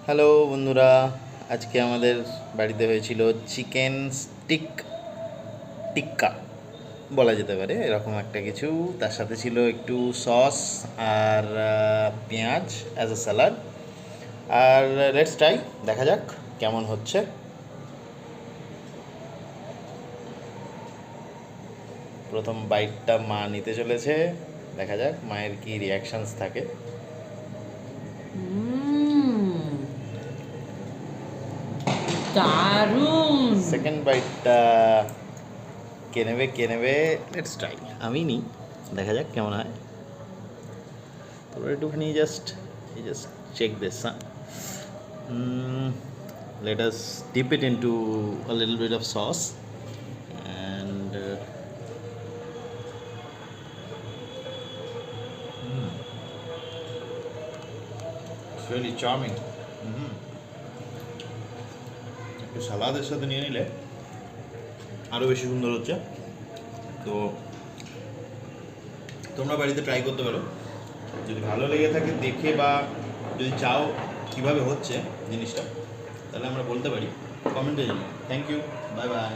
Hello বন্ধুরা, আজকে আমাদের বাড়িতে হয়েছিল চিকেন টিক্কা বলা যেতে পারে, এরকম একটা কিছু। তার সাথে ছিল একটু সস আর পেঁয়াজ অ্যাজ এ স্যালাড। আর লেটস ট্রাই, দেখা যাক কেমন হচ্ছে। প্রথম বাইটটা মা নিতে চলেছে, দেখা যাক মায়ের কি রিয়াকশনস থাকে। দারুণ। সেকেন্ড বাইটটা কে নেবে লেটস ট্রাই। আমি নিই, দেখা যাক কেমন হয়। তোমরা একটুখানি just check this, huh? Let us dip it into a little bit of sauce and it's really charming. একটু সালাদের সাথে নিয়ে নিলে আরও বেশি সুন্দর হচ্ছে। তো তোমরা বাড়িতে ট্রাই করতে পারো, যদি ভালো লেগে থাকে দেখে, বা যদি চাও কীভাবে হচ্ছে জিনিসটা, তাহলে আমরা বলতে পারি কমেন্টে জানিও। Thank you, bye by.